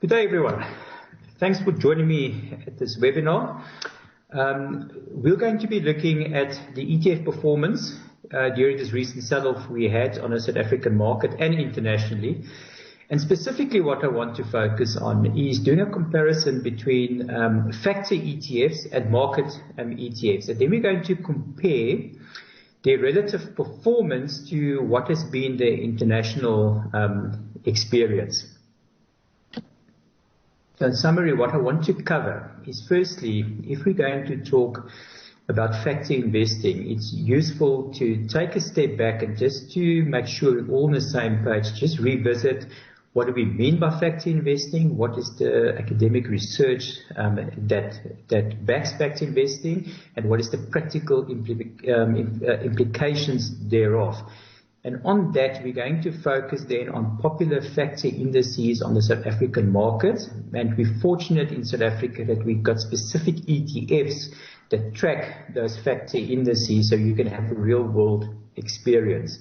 Good day, everyone. Thanks for joining me at this webinar. We're going to be looking at the ETF performance during this recent sell-off we had on the South African market and internationally. And specifically what I want to focus on is doing a comparison between factor ETFs and market ETFs. And then we're going to compare their relative performance to what has been the international experience. So in summary, what I want to cover is firstly, if we're going to talk about factor investing, it's useful to take a step back and just to make sure we're all on the same page, just revisit what do we mean by factor investing, what is the academic research that backs factor investing, and what is the practical implications thereof. And on that, we're going to focus then on popular factor indices on the South African market. And we're fortunate in South Africa that we've got specific ETFs that track those factor indices so you can have a real world experience.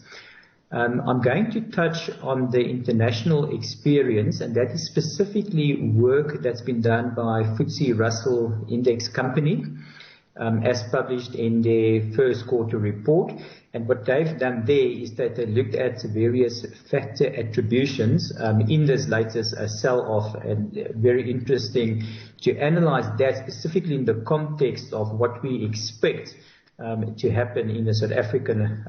I'm going to touch on the international experience, and that is specifically work that's been done by FTSE Russell Index Company, as published in their first quarter report. And what they've done there is that they looked at various factor attributions in this latest sell-off, and very interesting to analyze that specifically in the context of what we expect to happen in the South African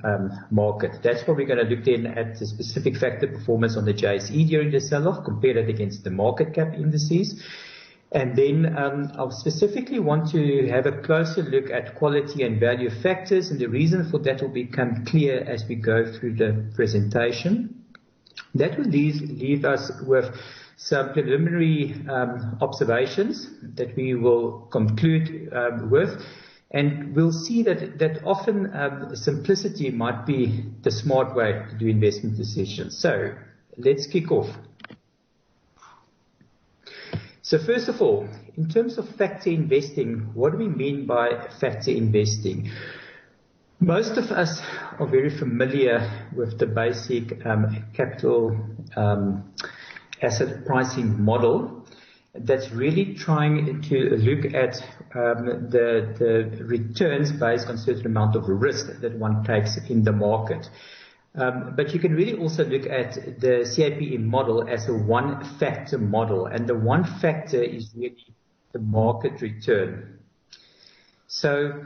market. That's what we're going to look then at the specific factor performance on the JSE during the sell-off, compare that against the market cap indices. And then I'll specifically want to have a closer look at quality and value factors, and the reason for that will become clear as we go through the presentation. That will leave us with some preliminary observations that we will conclude with, and we'll see that often simplicity might be the smart way to do investment decisions. So let's kick off. So first of all, in terms of factor investing, what do we mean by factor investing? Most of us are very familiar with the basic capital asset pricing model that's really trying to look at the returns based on a certain amount of risk that one takes in the market. But you can really also look at the CAPM model as a one-factor model, and the one factor is really the market return. So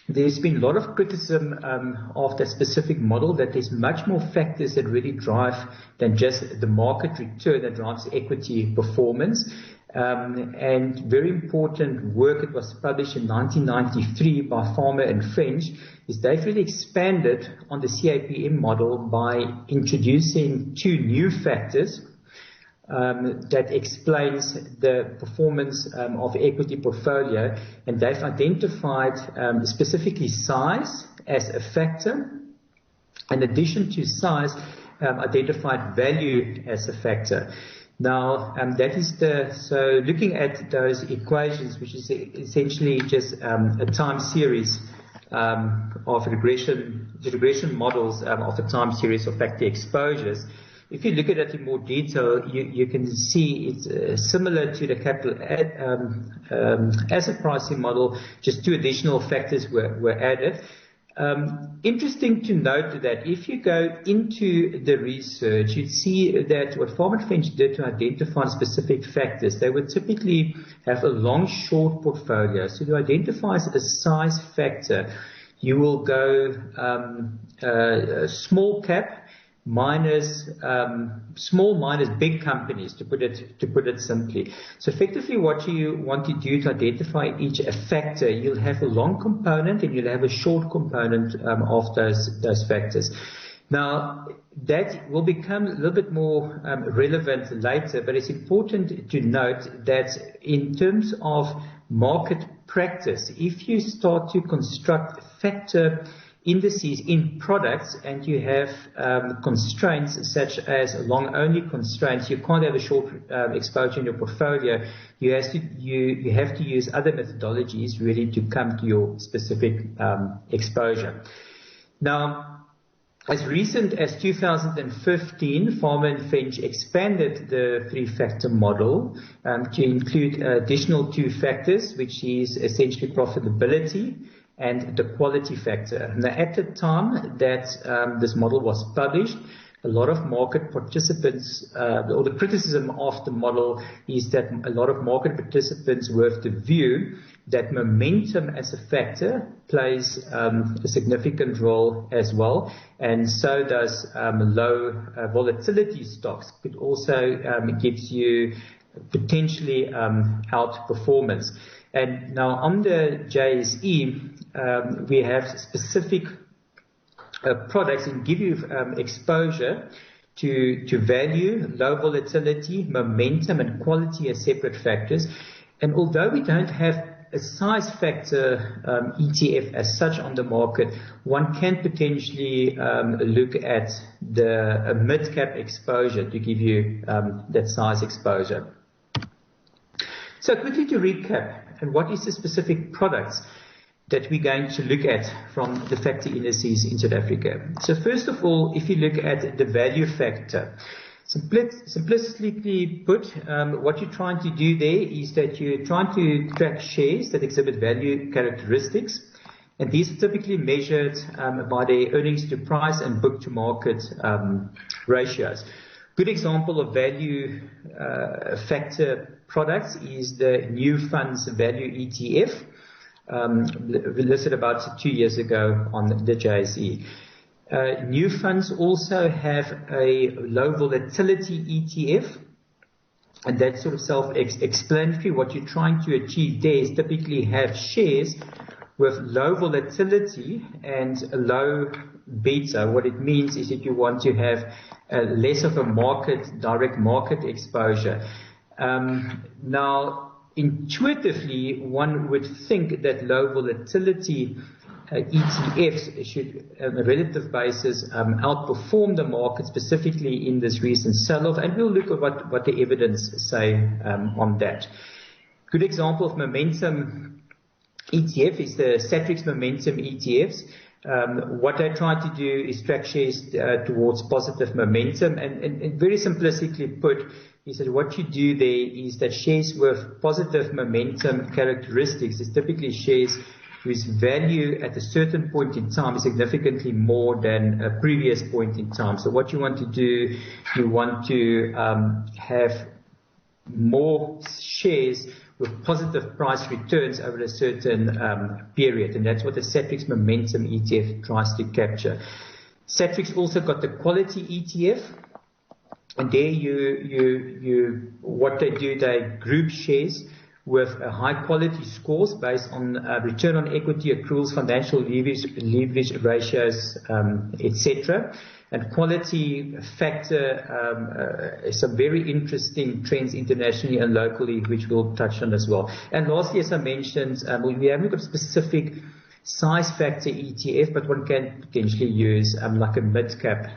there's been a lot of criticism of that specific model, that there's much more factors that really drive than just the market return that drives equity performance. And very important work that was published in 1993 by Farmer and French is they've really expanded on the CAPM model by introducing two new factors that explains the performance of equity portfolio, and they've identified specifically size as a factor. In addition to size, identified value as a factor. Now, that is so looking at those equations, which is essentially just a time series of regression models of a time series of factor exposures. If you look at it in more detail, you can see it's similar to the capital asset pricing model, just two additional factors were added. Interesting to note that if you go into the research, you'd see that what Farmer and French did to identify specific factors, they would typically have a long-short portfolio. So to identify a size factor, you will go small cap minus small minus big companies, to put it simply. So effectively what you want to do to identify each factor, you'll have a long component and you'll have a short component of those factors. Now that will become a little bit more relevant later, but it's important to note that in terms of market practice, if you start to construct factor indices in products and you have constraints such as long-only constraints, you can't have a short exposure in your portfolio. You have to use other methodologies really to come to your specific exposure. Now, As recent as 2015, Farmer and French expanded the three-factor model to include additional two factors, which is essentially profitability and the quality factor. Now, at the time that this model was published, a lot of market participants, or the criticism of the model is that a lot of market participants were of the view that momentum as a factor plays a significant role as well, and so does low volatility stocks. It also gives you potentially outperformance. And now on the JSE, we have specific products and give you exposure to value, low volatility, momentum, and quality as separate factors. And although we don't have a size factor ETF as such on the market, one can potentially look at the mid-cap exposure to give you that size exposure. So quickly to recap, and what is the specific products that we're going to look at from the factor indices in South Africa. So first of all, if you look at the value factor, simplistically put, what you're trying to do there is that you're trying to track shares that exhibit value characteristics, and these are typically measured by their earnings to price and book to market ratios. Good example of value factor products is the new funds value ETF, listed about 2 years ago on the JSE. New funds also have a low volatility ETF, and that's sort of self-explanatory. What you're trying to achieve there is typically have shares with low volatility and low beta. What it means is that you want to have less of a direct market exposure. Now, intuitively, one would think that low volatility ETFs should, on a relative basis, outperform the market, specifically in this recent sell-off, and we'll look at what the evidence say on that. Good example of momentum ETF is the Satrix Momentum ETFs. What they try to do is track shares towards positive momentum, and very simplistically put, is that what you do there is that shares with positive momentum characteristics is typically shares whose value at a certain point in time is significantly more than a previous point in time. So what you want to do, you want to have more shares with positive price returns over a certain period, and that's what the Satrix Momentum ETF tries to capture. Satrix also got the quality ETF, and there what they do, they group shares with high quality scores based on return on equity, accruals, financial leverage ratios, etc. And quality factor, some very interesting trends internationally and locally, which we'll touch on as well. And lastly, as I mentioned, we haven't got a specific size factor ETF, but one can potentially use like a mid-cap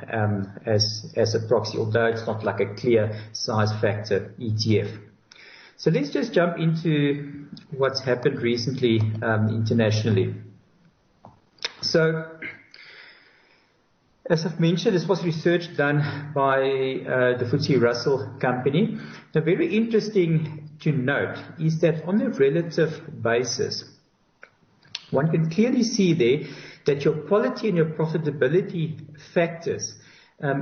as a proxy, although it's not like a clear size factor ETF. So let's just jump into what's happened recently internationally. So, as I've mentioned, this was research done by the FTSE Russell company. Now, very interesting to note is that on a relative basis, one can clearly see there that your quality and your profitability factors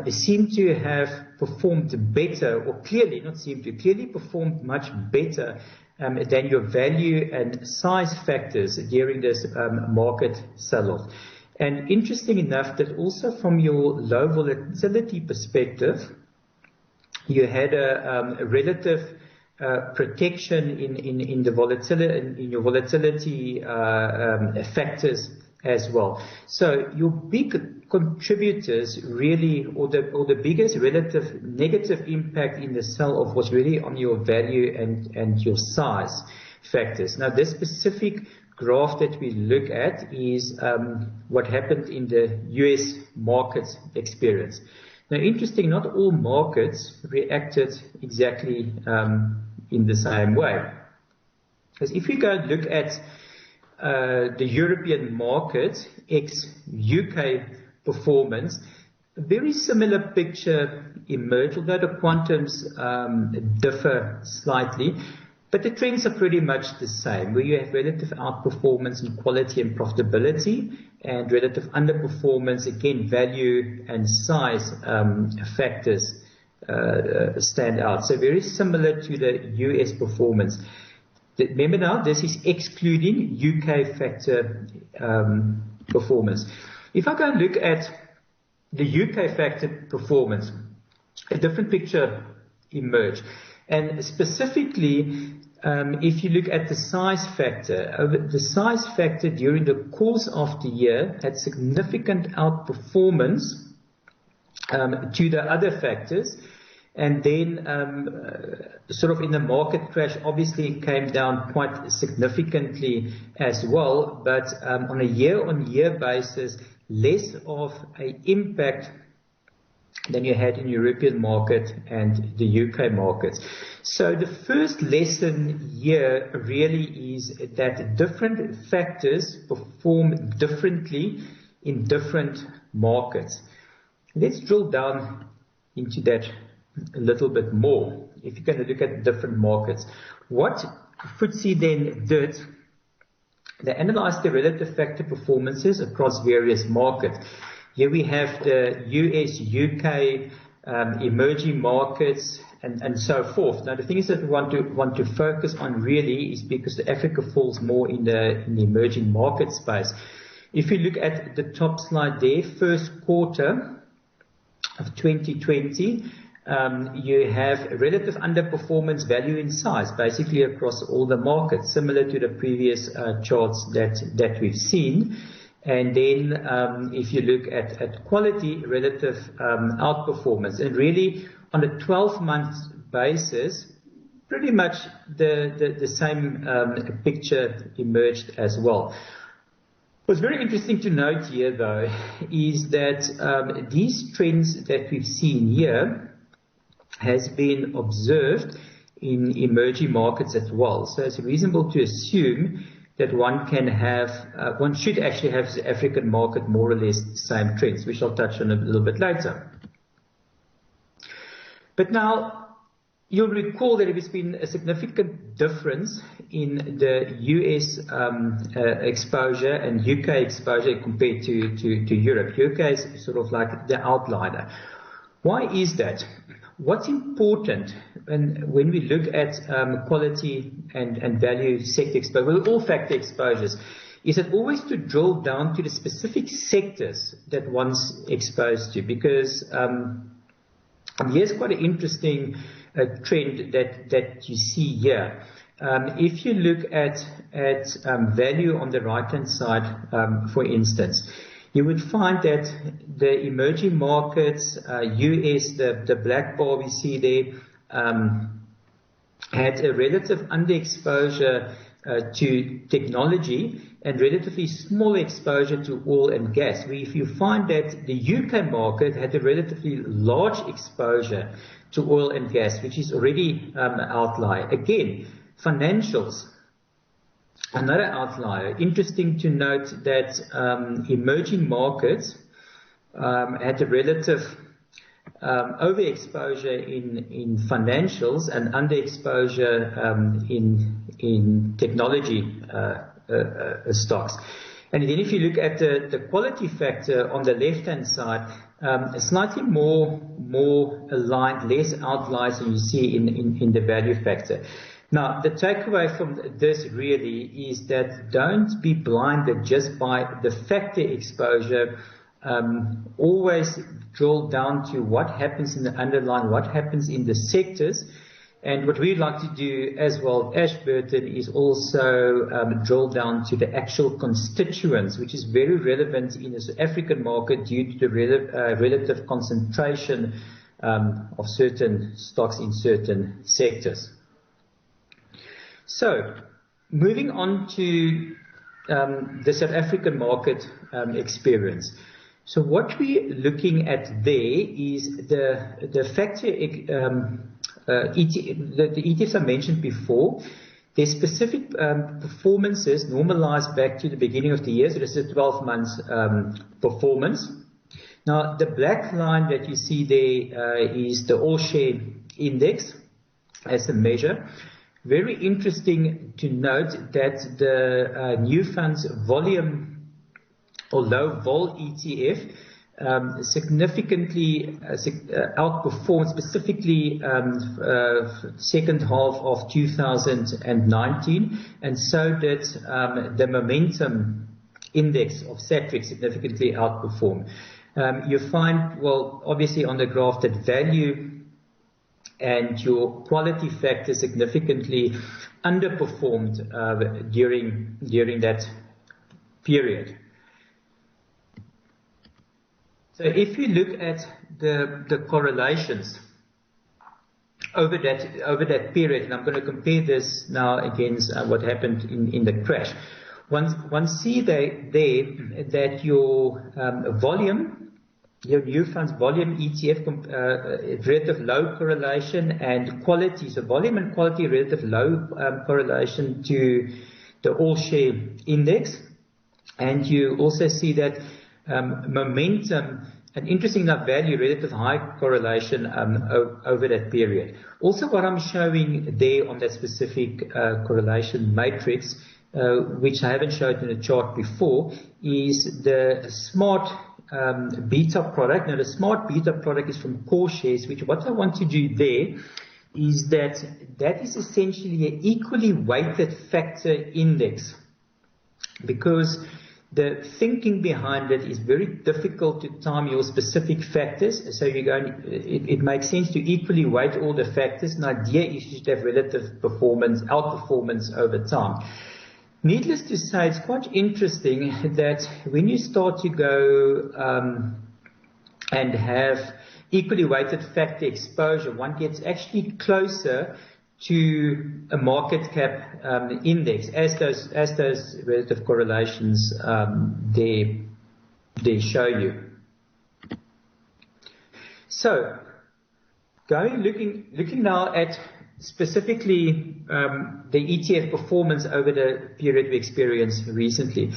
seem to have performed better, or clearly performed much better than your value and size factors during this market sell-off. And interesting enough that also from your low volatility perspective, you had a relative protection in the volatility, in your volatility factors as well. So your big contributors really, or the biggest relative negative impact in the sell-off was really on your value and your size factors. Now, this specific graph that we look at is what happened in the US market experience. Now, interesting, not all markets reacted exactly in the same way. Because if you go and look at the European market ex-UK performance, a very similar picture emerged, although the quantums differ slightly. But the trends are pretty much the same, where you have relative outperformance in quality and profitability, and relative underperformance, again, value and size factors stand out. So very similar to the US performance. Remember now, this is excluding UK factor performance. If I go and look at the UK factor performance, a different picture emerged. And specifically, if you look at the size factor, the size factor during the course of the year had significant outperformance to the other factors. And then sort of in the market crash, obviously it came down quite significantly as well. But on a year-on-year basis, less of an impact than you had in European market and the UK markets. So the first lesson here really is that different factors perform differently in different markets. Let's drill down into that a little bit more. If you're going to look at different markets, what FTSE then did, they analyzed the relative factor performances across various markets. Here we have the US, UK, emerging markets, and so forth. Now the thing is that we want to focus on really is because the Africa falls more in the emerging market space. If you look at the top slide there, first quarter of 2020, you have relative underperformance value in size, basically across all the markets, similar to the previous charts that we've seen. And then if you look at quality, relative outperformance, and really on a 12-month basis, pretty much the same picture emerged as well. What's very interesting to note here, though, is that these trends that we've seen here has been observed in emerging markets as well. So it's reasonable to assume that one should actually have the African market more or less the same trends, which I'll touch on a little bit later. But now, you'll recall that there's been a significant difference in the US exposure and UK exposure compared to Europe. UK is sort of like the outlier. Why is that? What's important when we look at quality and value sector exposure, all factor exposures, is that always to drill down to the specific sectors that one's exposed to, because here's quite an interesting trend that you see here. If you look at value on the right-hand side, for instance, you would find that the emerging markets, US, the black bar we see there, had a relative underexposure to technology and relatively small exposure to oil and gas. If you find that the UK market had a relatively large exposure to oil and gas, which is already an outlier. Again, financials, another outlier. Interesting to note that emerging markets had a relative overexposure in financials and underexposure in technology stocks. And then if you look at the quality factor on the left-hand side, slightly more aligned, less outliers than you see in the value factor. Now, the takeaway from this really is that don't be blinded just by the factor exposure. Always drill down to what happens in the underlying, what happens in the sectors. And what we'd like to do as well, Ashburton, is also drill down to the actual constituents, which is very relevant in the South African market due to the relative concentration of certain stocks in certain sectors. So, moving on to the South African market experience. So what we're looking at there is the factor, the ETFs I mentioned before. Their specific performances normalized back to the beginning of the year, so this is a 12 months performance. Now, the black line that you see there is the all-share index as a measure. Very interesting to note that the new funds volume or low vol ETF significantly outperformed, specifically second half of 2019, and so did the momentum index of Satrix significantly outperformed. You find, well, obviously on the graph that value and your quality factor significantly underperformed during that period. So if you look at the correlations over that period, and I'm going to compare this now against what happened in the crash, one see there that your volume, your new funds volume ETF relative low correlation, and quality, so volume and quality relative low correlation to the all-share index. And you also see that momentum, and interesting enough, value relative high correlation over that period. Also, what I'm showing there on that specific correlation matrix, which I haven't showed in a chart before, is the smart beta product. Now, the smart beta product is from core shares, which what I want to do there is that is essentially an equally weighted factor index, because the thinking behind it is very difficult to time your specific factors. So it makes sense to equally weight all the factors. And the idea is you should have relative performance, outperformance over time. Needless to say, it's quite interesting that when you start to go and have equally weighted factor exposure, one gets actually closer to a market cap index, as those relative correlations they show you. So, looking now at specifically the ETF performance over the period we experienced recently.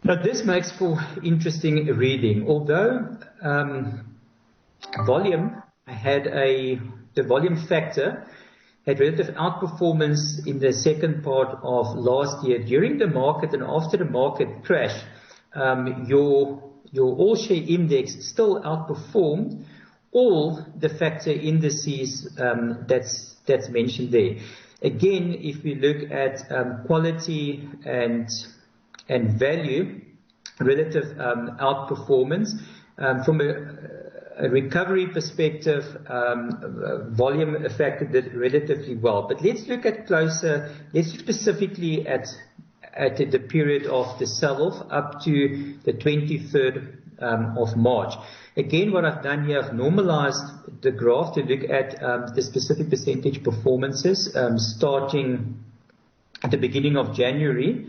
Now, this makes for interesting reading. Although volume had the volume factor had relative outperformance in the second part of last year, during the market and after the market crash, your all-share index still outperformed all the factor indices that's mentioned there. Again, if we look at quality and value, relative outperformance, from a recovery perspective, volume affected it relatively well. But let's look specifically at the period of the sell-off up to the 23rd of March. Again, what I've done here, I've normalized the graph to look at the specific percentage performances starting at the beginning of January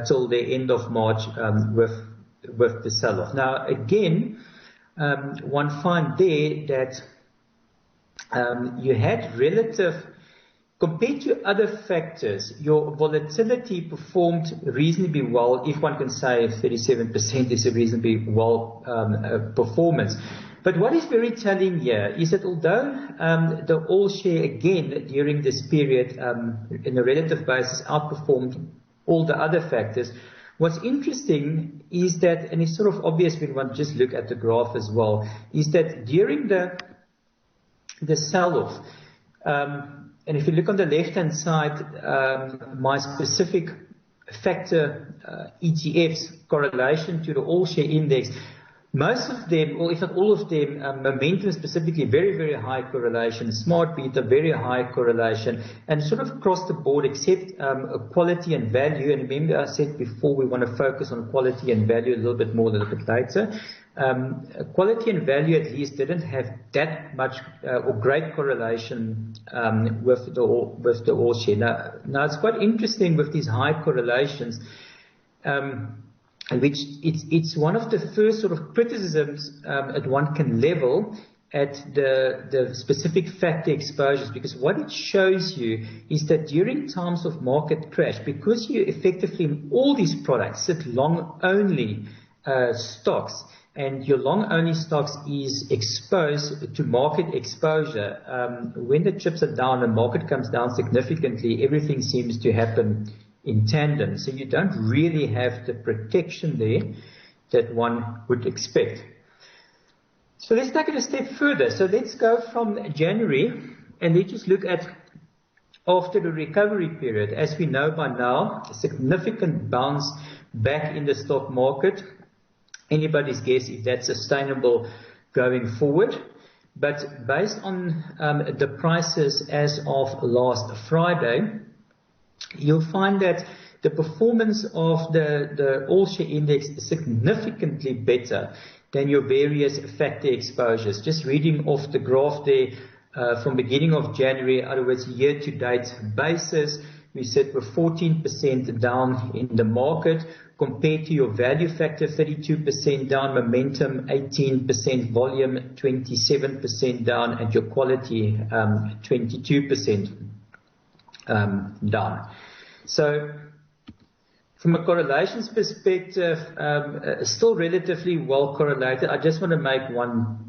till the end of March with the sell-off. Now, again, one find there that you had relative, compared to other factors, your volatility performed reasonably well. If one can say 37% is a reasonably well performance. But what is very telling here is that although the all-share again during this period in a relative basis outperformed all the other factors, what's interesting is that, and it's sort of obvious when one just look at the graph as well, is that during the sell-off, and if you look on the left-hand side, my specific factor ETFs correlation to the all-share index, most of them, or if not all of them, momentum specifically, very, very high correlation, smart beta, very high correlation, and sort of across the board except quality and value. And remember I said before we want to focus on quality and value a little bit more a little bit later. Quality and value at least didn't have that much or great correlation with the all-share. Now it's quite interesting with these high correlations, which it's one of the first sort of criticisms that one can level at the specific factor exposures, because what it shows you is that during times of market crash, because you effectively in all these products sit long only stocks, and your long-only stocks is exposed to market exposure, when the chips are down and market comes down significantly, everything seems to happen in tandem. So you don't really have the protection there that one would expect. So let's take it a step further. So let's go from January and let's just look at after the recovery period. As we know by now, a significant bounce back in the stock market. Anybody's guess if that's sustainable going forward. But based on the prices as of last Friday, you'll find that the performance of the all-share index is significantly better than your various factor exposures. Just reading off the graph there, from beginning of January, in other words, year-to-date basis, we said we're 14% down in the market compared to your value factor, 32% down, momentum 18%, volume 27% down, and your quality 22% down. So from a correlations perspective, still relatively well correlated. I just want to make one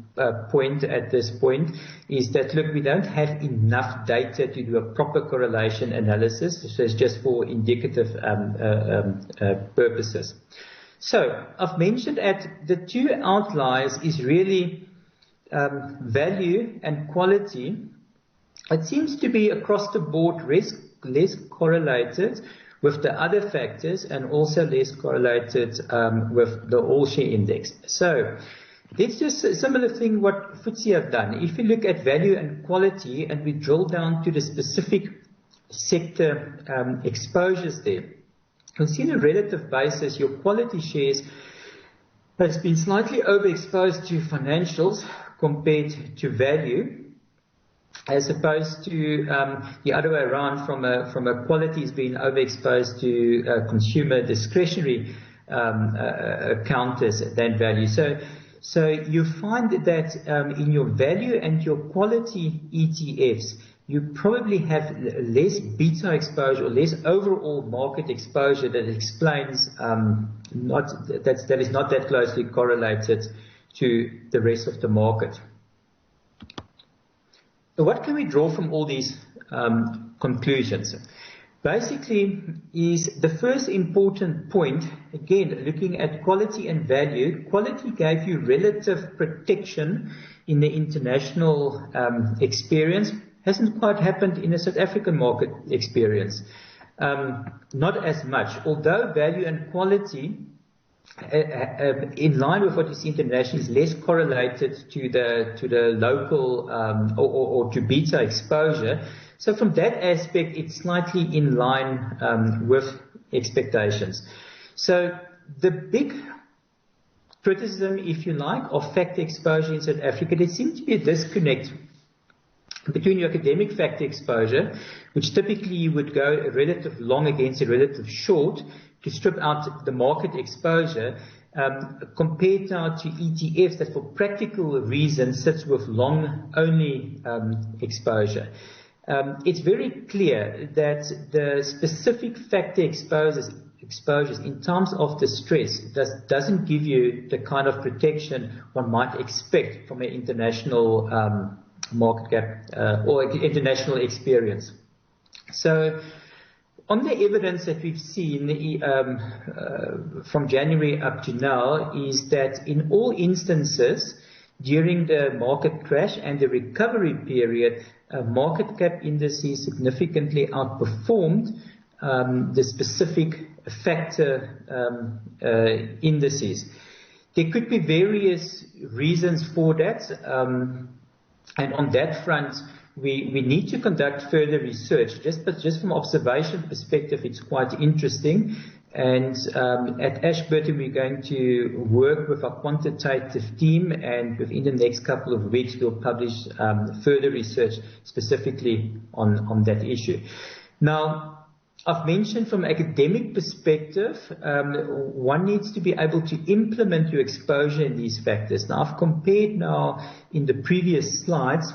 point at this point, is that, look, we don't have enough data to do a proper correlation analysis, so it's just for indicative purposes. So I've mentioned at the two outliers is really value and quality. It seems to be across the board less correlated with the other factors and also less correlated with the all-share index. So let's just a similar thing what FTSE have done. If you look at value and quality and we drill down to the specific sector exposures there, you'll see on a relative basis your quality shares has been slightly overexposed to financials compared to value, as opposed to the other way around, from a quality is being overexposed to consumer discretionary counters than value. So you find that in your value and your quality ETFs, you probably have less beta exposure or less overall market exposure that explains that is not that closely correlated to the rest of the market. So what can we draw from all these conclusions? Basically, is the first important point, again, looking at quality and value. Quality gave you relative protection in the international experience. Hasn't quite happened in the South African market experience. Not as much. Although value and quality, in line with what you see internationally, is less correlated to the local or to beta exposure. So from that aspect, it's slightly in line with expectations. So the big criticism, if you like, of factor exposure in South Africa, there seems to be a disconnect between your academic factor exposure, which typically you would go a relative long against a relative short to strip out the market exposure, compared now to ETFs that for practical reasons sits with long-only exposure. It's very clear that the specific factor exposures in times of distress doesn't give you the kind of protection one might expect from an international market cap or international experience. So on the evidence that we've seen from January up to now is that in all instances during the market crash and the recovery period, market cap indices significantly outperformed the specific factor indices. There could be various reasons for that, and on that front, we need to conduct further research. Just from observation perspective, it's quite interesting. And at Ashburton, we're going to work with our quantitative team, and within the next couple of weeks, we'll publish further research specifically on that issue. Now, I've mentioned from an academic perspective, one needs to be able to implement your exposure in these factors. Now, I've compared now in the previous slides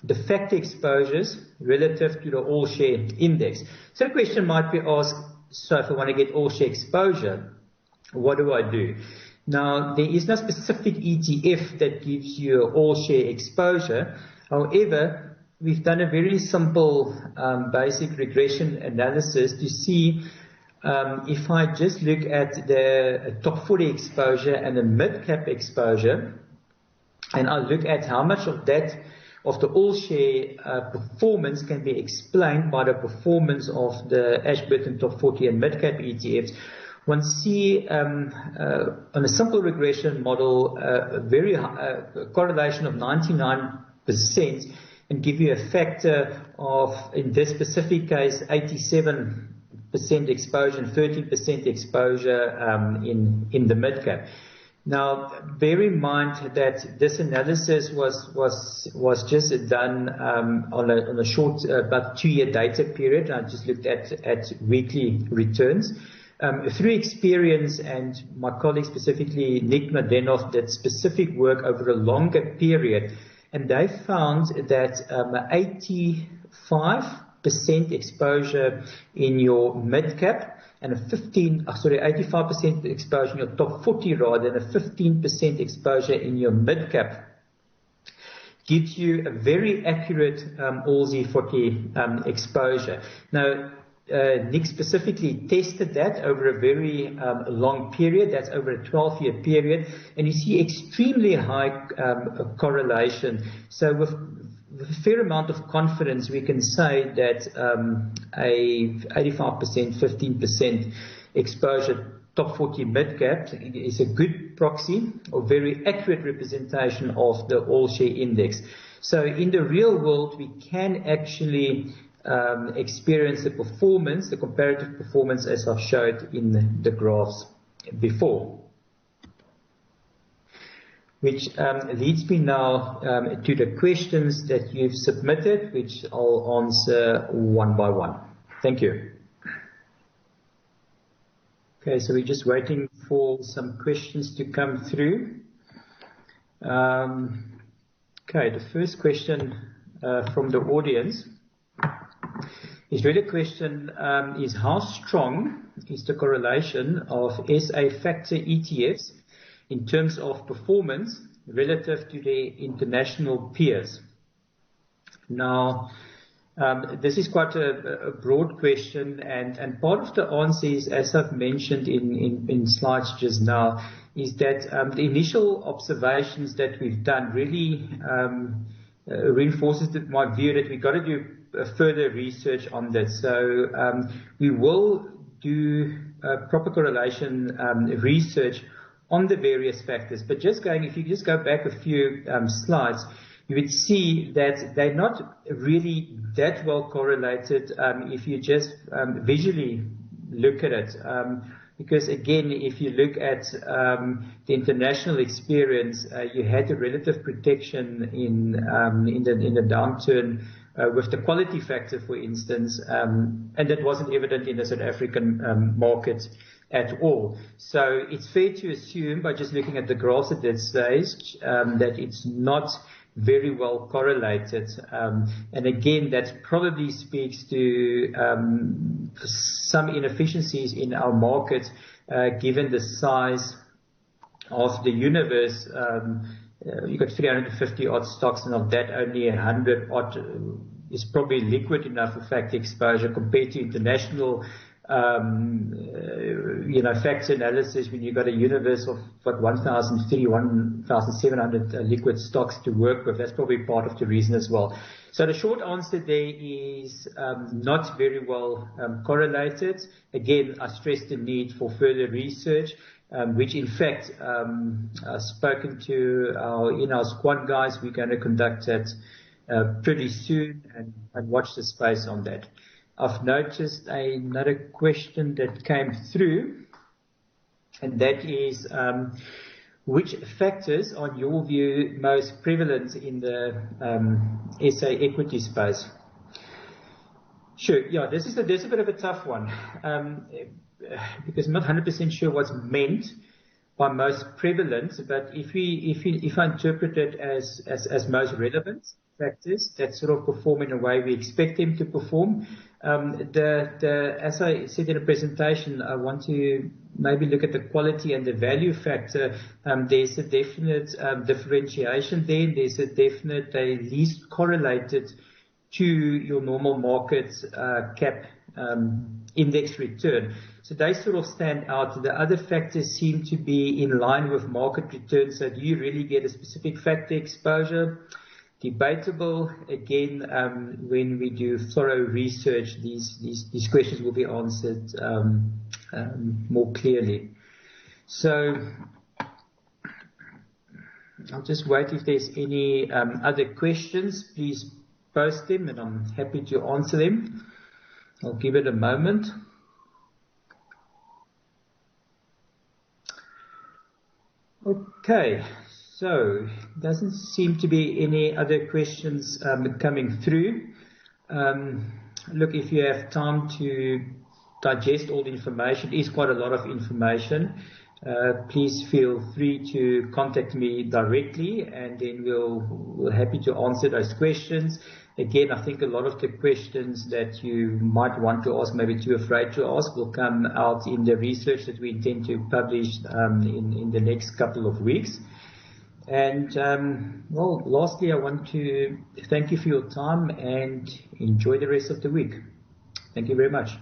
the factor exposures relative to the all-share index. So the question might be asked, so if I want to get all-share exposure, what do I do? Now, there is no specific ETF that gives you all-share exposure. However, we've done a very simple basic regression analysis to see if I just look at the top 40 exposure and the mid-cap exposure, and I look at how much of that, of the all-share performance can be explained by the performance of the Ashburton top 40 and mid-cap ETFs, one see on a simple regression model a very high correlation of 99%, and give you a factor of, in this specific case, 87% exposure and 13% exposure in the mid-cap. Now, bear in mind that this analysis was just done on a short, about 2-year data period. I just looked at weekly returns. Through experience, and my colleague, specifically Nick Mladenov, did specific work over a longer period, and they found that 85% exposure in your mid-cap and 85% exposure in your top 40 rather, and a 15% exposure in your mid-cap gives you a very accurate All-Z 40 exposure. Now, Nick specifically tested that over a very long period. That's over a 12-year period, and you see extremely high correlation. So with a fair amount of confidence, we can say that a 85%, 15% exposure top 40 mid-cap is a good proxy or very accurate representation of the all-share index. So in the real world, we can actually experience the performance, the comparative performance, as I've showed in the graphs before. Which leads me now to the questions that you've submitted, which I'll answer one by one. Thank you. Okay, so we're just waiting for some questions to come through. Okay, the first question from the audience is really a question, is how strong is the correlation of SA factor ETFs in terms of performance relative to their international peers? Now, this is quite a broad question, and part of the answer is, as I've mentioned in slides just now, is that the initial observations that we've done really reinforces my view that we've got to do further research on this. So we will do proper correlation research on the various factors. But if you just go back a few slides, you would see that they're not really that well correlated if you just visually look at it. Because again, if you look at the international experience, you had a relative protection in the downturn with the quality factor, for instance, and that wasn't evident in the South African market at all. So it's fair to assume, by just looking at the graphs at this stage, that it's not very well correlated. And again, that probably speaks to some inefficiencies in our market, given the size of the universe. You've got 350 odd stocks, and of that only 100 odd is probably liquid enough for factor exposure compared to international factor analysis, when you've got a universe of 1,700 liquid stocks to work with. That's probably part of the reason as well. So the short answer there is not very well correlated. Again, I stress the need for further research, which in fact I've spoken to our in-house quant guys. We're going to conduct that pretty soon and watch the space on that. I've noticed another question that came through, and that is, which factors, on your view, most prevalent in the SA equity space? Sure, yeah, this is a bit of a tough one, because I'm not 100% sure what's meant by most prevalent, but if I interpret it as most relevant factors that sort of perform in a way we expect them to perform, As I said in the presentation, I want to maybe look at the quality and the value factor. There's a definite differentiation there. There's a definite, they least correlated to your normal market cap index return. So they sort of stand out. The other factors seem to be in line with market return. So do you really get a specific factor exposure? Debatable. Again, when we do thorough research, these questions will be answered more clearly. So I'll just wait if there's any other questions. Please post them and I'm happy to answer them. I'll give it a moment. Okay, so doesn't seem to be any other questions coming through. Look, if you have time to digest all the information, it is quite a lot of information. Please feel free to contact me directly, and then we're happy to answer those questions. Again, I think a lot of the questions that you might want to ask, maybe too afraid to ask, will come out in the research that we intend to publish in the next couple of weeks. And, well, lastly, I want to thank you for your time and enjoy the rest of the week. Thank you very much.